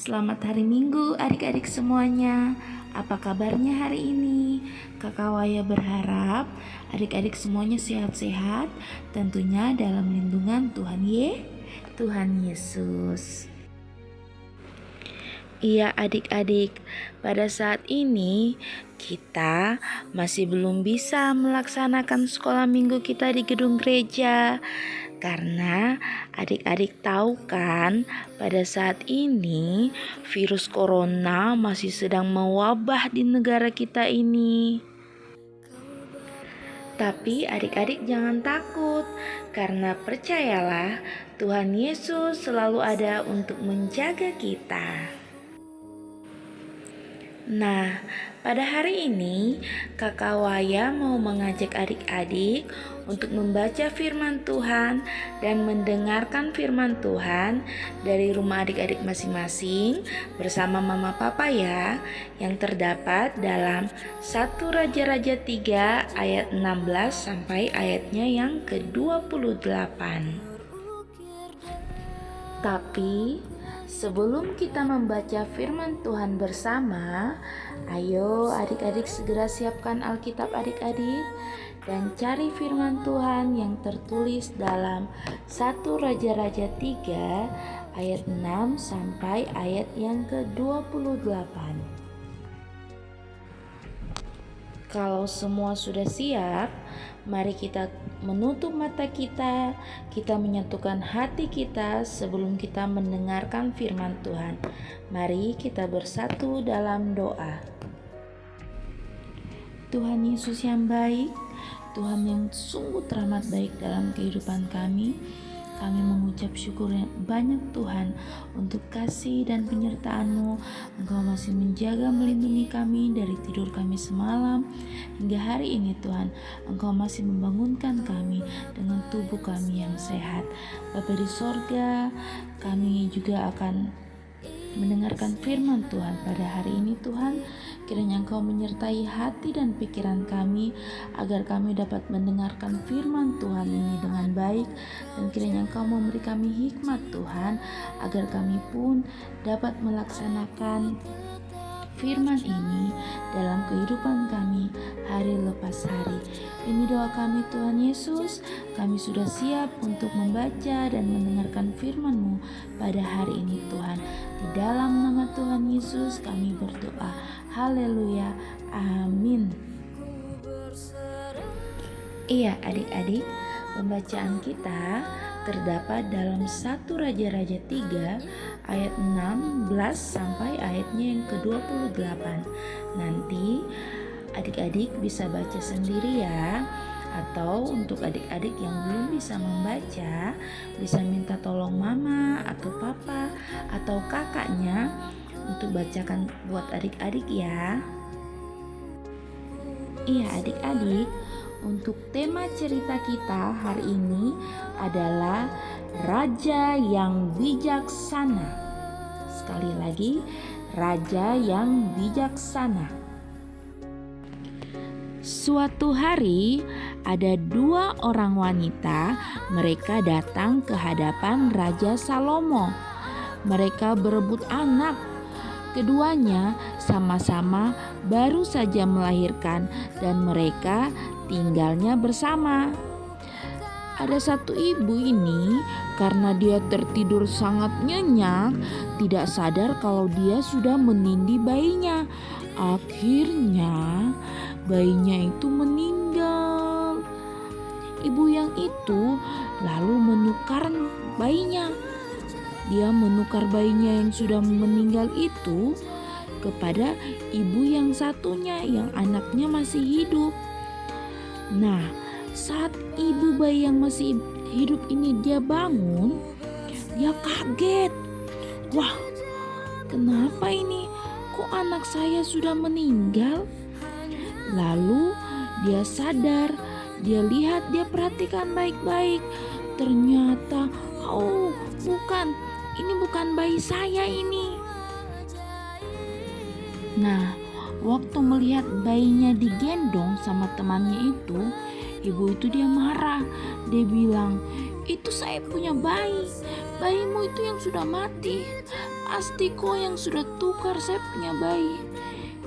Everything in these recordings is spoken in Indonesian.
Selamat hari Minggu adik-adik semuanya. Apa kabarnya hari ini? Kakak Waya berharap adik-adik semuanya sehat-sehat, tentunya dalam lindungan Tuhan Yesus. Iya adik-adik, pada saat ini kita masih belum bisa melaksanakan sekolah minggu kita di gedung gereja. Karena adik-adik tahu kan, pada saat ini virus corona masih sedang mewabah di negara kita ini. Tapi adik-adik jangan takut, karena percayalah Tuhan Yesus selalu ada untuk menjaga kita. Nah, pada hari ini Kakak Waya mau mengajak adik-adik untuk membaca firman Tuhan dan mendengarkan firman Tuhan dari rumah adik-adik masing-masing bersama Mama Papa ya, yang terdapat dalam 1 Raja-Raja 3 ayat 16 sampai ayatnya yang ke-28. Tapi sebelum kita membaca firman Tuhan bersama, ayo adik-adik segera siapkan Alkitab adik-adik dan cari firman Tuhan yang tertulis dalam 1 Raja-Raja 3 ayat 6 sampai ayat yang ke-28. Kalau semua sudah siap, mari kita menutup mata kita menyatukan hati kita sebelum kita mendengarkan firman Tuhan. Mari kita bersatu dalam doa. Tuhan Yesus yang baik, Tuhan yang sungguh teramat baik dalam kehidupan kami mengucap syukur yang banyak Tuhan untuk kasih dan penyertaan-Mu. Engkau masih menjaga melindungi kami dari tidur kami semalam hingga hari ini Tuhan. Engkau masih membangunkan kami dengan tubuh kami yang sehat. Bapa di sorga, kami juga akan mendengarkan firman Tuhan pada hari ini Tuhan. Kiranya Engkau menyertai hati dan pikiran kami agar kami dapat mendengarkan firman Tuhan ini dengan baik, dan kiranya Engkau memberi kami hikmat Tuhan agar kami pun dapat melaksanakan firman ini dalam kehidupan kami hari lepas hari. Ini doa kami Tuhan Yesus. Kami sudah siap untuk membaca dan mendengarkan firman-Mu pada hari ini Tuhan. Di dalam nama Tuhan Yesus kami berdoa. Haleluya. Amin. Iya adik-adik, pembacaan kita terdapat dalam 1 Raja-Raja 3 ayat 16 sampai ayatnya yang ke-28. Nanti adik-adik bisa baca sendiri ya, atau untuk adik-adik yang belum bisa membaca bisa minta tolong mama atau papa atau kakaknya untuk bacakan buat adik-adik ya. Iya adik-adik, untuk tema cerita kita hari ini adalah Raja yang Bijaksana. Sekali lagi, Raja yang Bijaksana. Suatu hari ada 2 orang wanita, mereka datang ke hadapan Raja Salomo. Mereka berebut anak. Keduanya sama-sama baru saja melahirkan dan mereka tinggalnya bersama. Ada satu ibu ini, karena dia tertidur sangat nyenyak, tidak sadar kalau dia sudah menindih bayinya. Akhirnya bayinya itu meninggal. Ibu yang itu lalu menukar bayinya. Dia menukar bayinya yang sudah meninggal itu kepada ibu yang satunya yang anaknya masih hidup. Nah, saat ibu bayi yang masih hidup ini dia bangun, dia kaget. Wah, kenapa ini? Kok anak saya sudah meninggal? Lalu dia sadar, dia lihat, dia perhatikan baik-baik. Ternyata, oh bukan, ini bukan bayi saya ini. Nah, waktu melihat bayinya digendong sama temannya itu, ibu itu dia marah. Dia bilang, itu saya punya bayi, bayimu itu yang sudah mati. pasti kau yang sudah tukar saya punya bayi.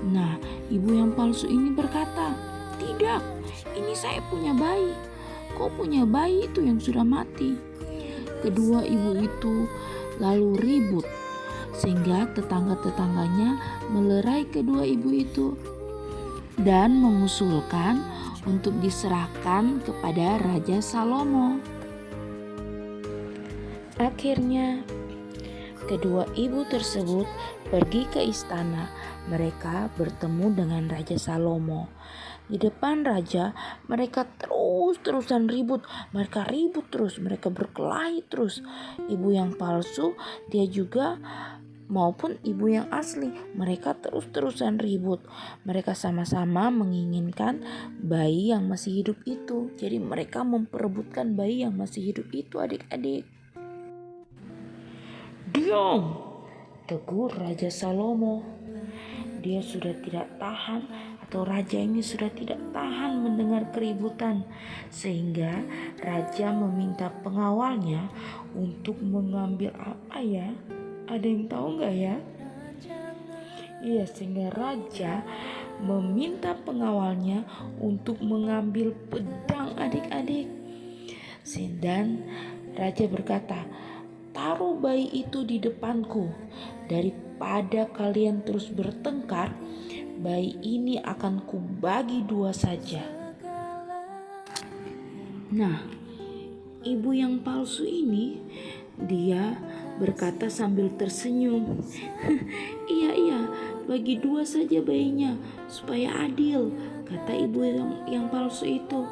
Nah, ibu yang palsu ini berkata, tidak, ini saya punya bayi. Kau punya bayi itu yang sudah mati. Kedua ibu itu lalu ribut, sehingga tetangga-tetangganya melerai kedua ibu itu dan mengusulkan untuk diserahkan kepada Raja Salomo. Akhirnya, kedua ibu tersebut pergi ke istana. Mereka bertemu dengan Raja Salomo. Di depan raja, mereka terus-terusan ribut. Mereka ribut terus, mereka berkelahi terus. Ibu yang palsu, dia juga maupun ibu yang asli, mereka terus-terusan ribut. Mereka sama-sama menginginkan bayi yang masih hidup itu. Jadi mereka memperebutkan bayi yang masih hidup itu, adik-adik. Diam, tegur Raja Salomo. Dia sudah tidak tahan, atau raja ini sudah tidak tahan mendengar keributan, sehingga raja meminta pengawalnya untuk mengambil apa ya? Ada yang tahu nggak ya? Iya, sehingga raja meminta pengawalnya untuk mengambil pedang, adik-adik. Dan raja berkata, taruh bayi itu di depanku. Daripada kalian terus bertengkar, bayi ini akan kubagi dua saja. Nah, ibu yang palsu ini, dia berkata sambil tersenyum, iya, bagi dua saja bayinya supaya adil, kata ibu yang palsu itu.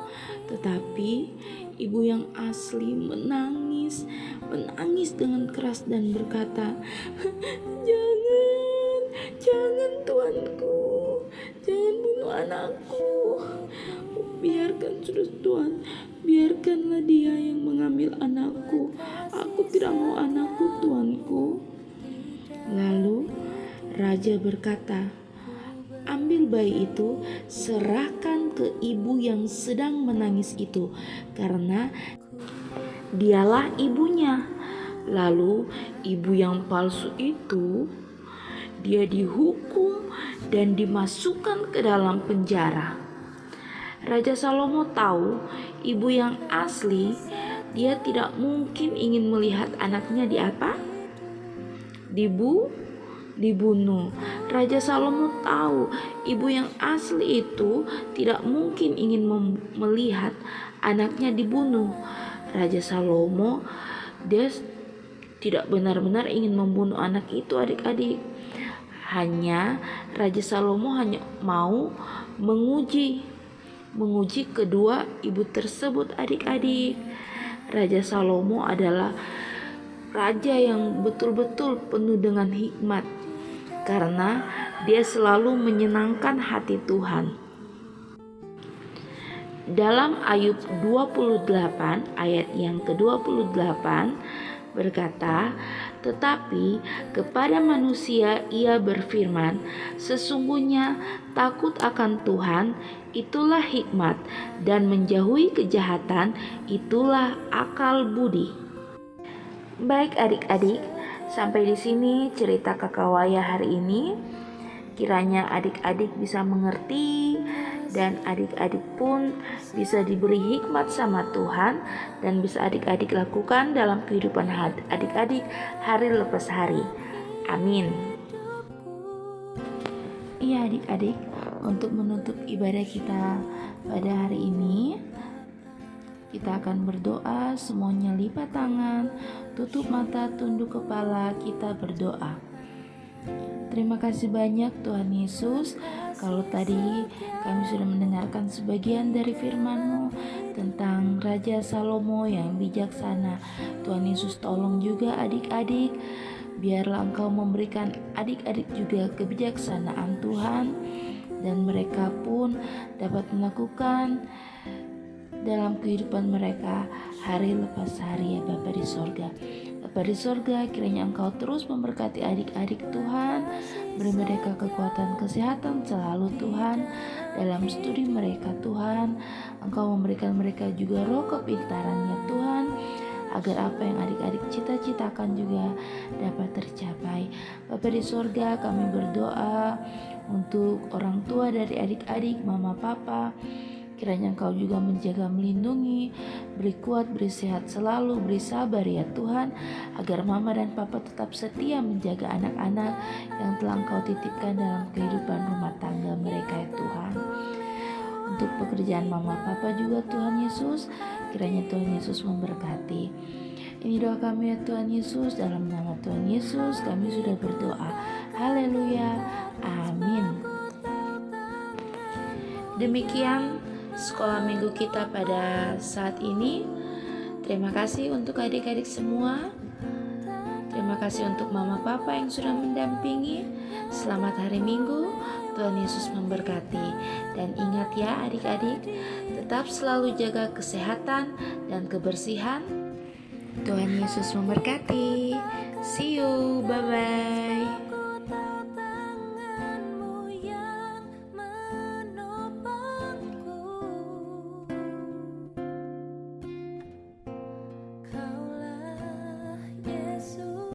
Tetapi ibu yang asli menangis dengan keras dan berkata, jangan tuanku, jangan bunuh anakku. Biarkan sudah Tuhan, biarkanlah dia yang mengambil anakku. Aku tidak mau anakku, tuanku. Lalu raja berkata, ambil bayi itu, serahkan ke ibu yang sedang menangis itu, karena dialah ibunya. Lalu ibu yang palsu itu, dia dihukum dan dimasukkan ke dalam penjara. Raja Salomo tahu ibu yang asli, dia tidak mungkin ingin melihat anaknya dibunuh. Raja Salomo tahu ibu yang asli itu tidak mungkin ingin melihat anaknya dibunuh. Raja Salomo, dia tidak benar-benar ingin membunuh anak itu, adik-adik. Raja Salomo hanya mau menguji kedua ibu tersebut, adik-adik. Raja Salomo adalah raja yang betul-betul penuh dengan hikmat, karena dia selalu menyenangkan hati Tuhan. Dalam Ayub 28 ayat yang ke-28 berkata, tetapi kepada manusia ia berfirman, sesungguhnya takut akan Tuhan itulah hikmat, dan menjauhi kejahatan itulah akal budi. Baik adik-adik, sampai di sini cerita Kakak Waya hari ini. Kiranya adik-adik bisa mengerti dan adik-adik pun bisa diberi hikmat sama Tuhan dan bisa adik-adik lakukan dalam kehidupan adik-adik hari lepas hari. Amin. Iya adik-adik, untuk menutup ibadah kita pada hari ini, kita akan berdoa, semuanya lipat tangan, tutup mata, tunduk kepala, kita berdoa. Terima kasih banyak Tuhan Yesus, kalau tadi kami sudah mendengarkan sebagian dari firman-Mu tentang Raja Salomo yang bijaksana. Tuhan Yesus, tolong juga adik-adik, biarlah Engkau memberikan adik-adik juga kebijaksanaan Tuhan, dan mereka pun dapat melakukan dalam kehidupan mereka hari lepas hari, ya Bapa di sorga. Bapa di sorga, kiranya Engkau terus memberkati adik-adik Tuhan, beri mereka kekuatan kesehatan selalu Tuhan, dalam studi mereka Tuhan. Engkau memberikan mereka juga roh kepintarannya Tuhan, agar apa yang adik-adik cita-citakan juga dapat tercapai. Bapa di sorga, kami berdoa untuk orang tua dari adik-adik, mama papa. Kiranya Engkau juga menjaga, melindungi, beri kuat, beri sehat selalu, beri sabar ya Tuhan, agar mama dan papa tetap setia menjaga anak-anak yang telah Engkau titipkan dalam kehidupan rumah tangga mereka ya Tuhan. Untuk pekerjaan mama papa juga Tuhan Yesus, kiranya Tuhan Yesus memberkati. Ini doa kami ya Tuhan Yesus, dalam nama Tuhan Yesus kami sudah berdoa. Haleluya, amin. Demikian sekolah minggu kita pada saat ini. Terima kasih untuk adik-adik semua. Terima kasih untuk mama papa yang sudah mendampingi. Selamat hari Minggu. Tuhan Yesus memberkati. Dan ingat ya adik-adik, tetap selalu jaga kesehatan dan kebersihan. Tuhan Yesus memberkati. See you, bye-bye.